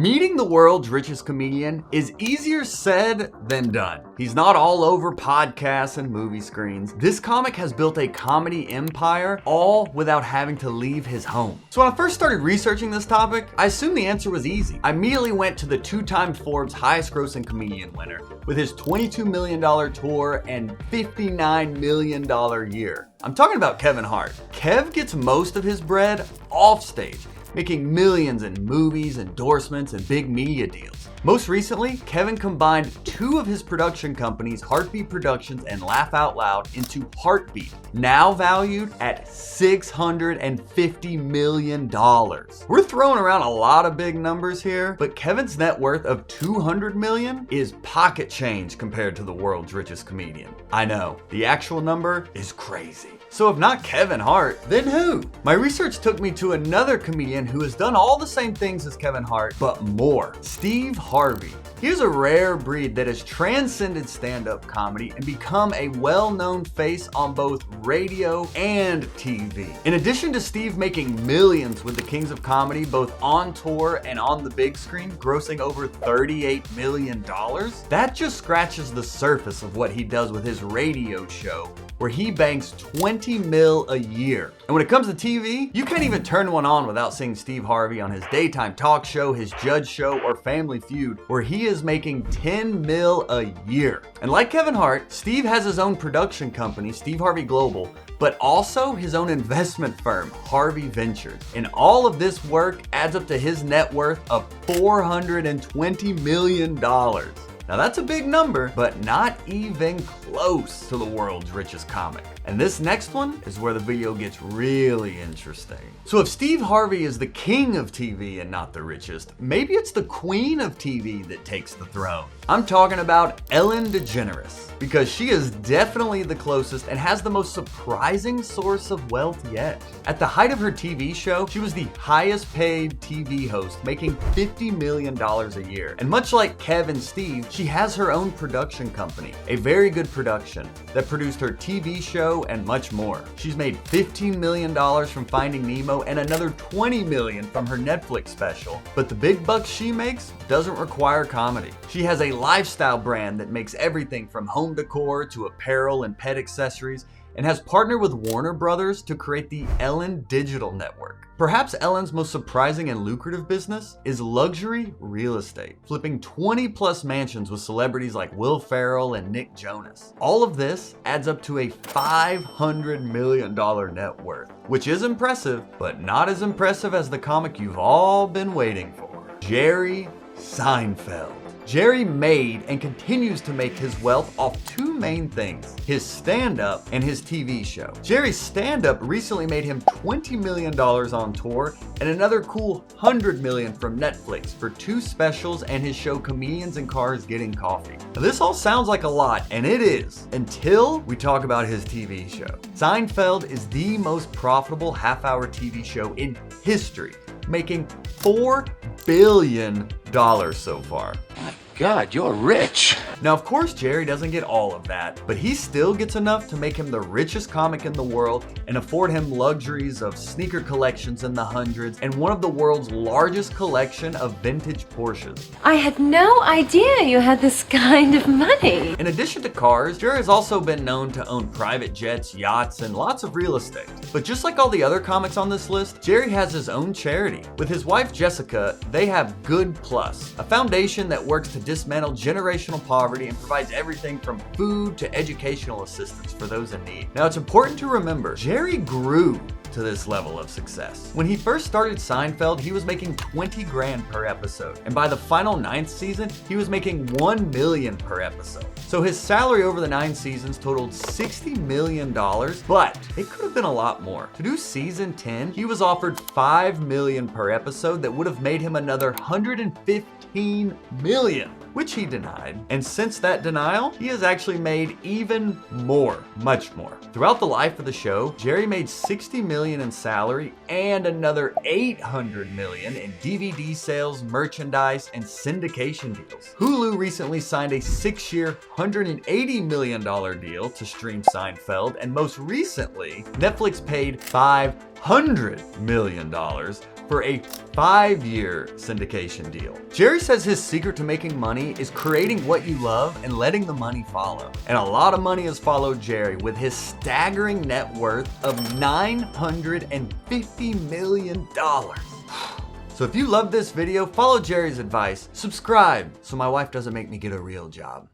Meeting the world's richest comedian is easier said than done. He's not all over podcasts and movie screens. This comic has built a comedy empire, all without having to leave his home. So when I first started researching this topic, I assumed the answer was easy. I immediately went to the two-time Forbes highest grossing comedian winner with his $22 million tour and $59 million year. I'm talking about Kevin Hart. Kev gets most of his bread off stage, making millions in movies, endorsements, and big media deals. Most recently, Kevin combined two of his production companies, Heartbeat Productions and Laugh Out Loud, into Heartbeat, now valued at $650 million. We're throwing around a lot of big numbers here, but Kevin's net worth of $200 million is pocket change compared to the world's richest comedian. I know, the actual number is crazy. So if not Kevin Hart, then who? My research took me to another comedian who has done all the same things as Kevin Hart, but more. Steve Harvey. He is a rare breed that has transcended stand-up comedy and become a well-known face on both radio and TV. In addition to Steve making millions with the Kings of Comedy, both on tour and on the big screen, grossing over $38 million, that just scratches the surface of what he does with his radio show, where he banks 20 mil a year. And when it comes to TV, you can't even turn one on without seeing Steve Harvey on his daytime talk show, his judge show, or Family Feud, where he is making 10 mil a year. And like Kevin Hart, Steve has his own production company, Steve Harvey Global, but also his own investment firm, Harvey Ventures. And all of this work adds up to his net worth of $420 million. Now that's a big number, but not even close to the world's richest comic. And this next one is where the video gets really interesting. So if Steve Harvey is the king of TV and not the richest, maybe it's the queen of TV that takes the throne. I'm talking about Ellen DeGeneres, because she is definitely the closest and has the most surprising source of wealth yet. At the height of her TV show, she was the highest paid TV host, making $50 million a year. And much like Kev and Steve, she has her own production company, a very good production, that produced her TV show and much more. She's made $15 million from Finding Nemo and another $20 million from her Netflix special. But the big bucks she makes doesn't require comedy. She has a lifestyle brand that makes everything from home decor to apparel and pet accessories, and has partnered with Warner Brothers to create the Ellen Digital Network. Perhaps Ellen's most surprising and lucrative business is luxury real estate, flipping 20+ mansions with celebrities like Will Ferrell and Nick Jonas. All of this adds up to a $500 million net worth, which is impressive, but not as impressive as the comic you've all been waiting for, Jerry Seinfeld. Jerry made and continues to make his wealth off two main things: his stand-up and his TV show. Jerry's stand-up recently made him $20 million on tour and another cool $100 million from Netflix for two specials and his show Comedians in Cars Getting Coffee. Now, this all sounds like a lot, and it is, until we talk about his TV show. Seinfeld is the most profitable half-hour TV show in history, making $4 billion so far. My God, you're rich. Now, of course, Jerry doesn't get all of that, but he still gets enough to make him the richest comic in the world and afford him luxuries of sneaker collections in the hundreds and one of the world's largest collection of vintage Porsches. I had no idea you had this kind of money. In addition to cars, Jerry has also been known to own private jets, yachts, and lots of real estate. But just like all the other comics on this list, Jerry has his own charity. With his wife Jessica, they have Good Plus, a foundation that works to dismantle generational poverty and provides everything from food to educational assistance for those in need. Now, it's important to remember, Jerry grew to this level of success. When he first started Seinfeld, he was making 20 grand per episode, and by the final 9th season, he was making $1 million per episode. So his salary over the 9 seasons totaled $60 million, but it could have been a lot more. To do season 10, he was offered $5 million per episode that would have made him another $115 million, which he denied. And since that denial, he has actually made even more, much more. Throughout the life of the show, Jerry made $60 million in salary and another $800 million in DVD sales, merchandise, and syndication deals. Hulu recently signed a 6-year, $180 million deal to stream Seinfeld, and most recently, Netflix paid $500 million for a 5-year syndication deal. Jerry says his secret to making money is creating what you love and letting the money follow. And a lot of money has followed Jerry with his staggering net worth of $950 million. So if you love this video, follow Jerry's advice, subscribe so my wife doesn't make me get a real job.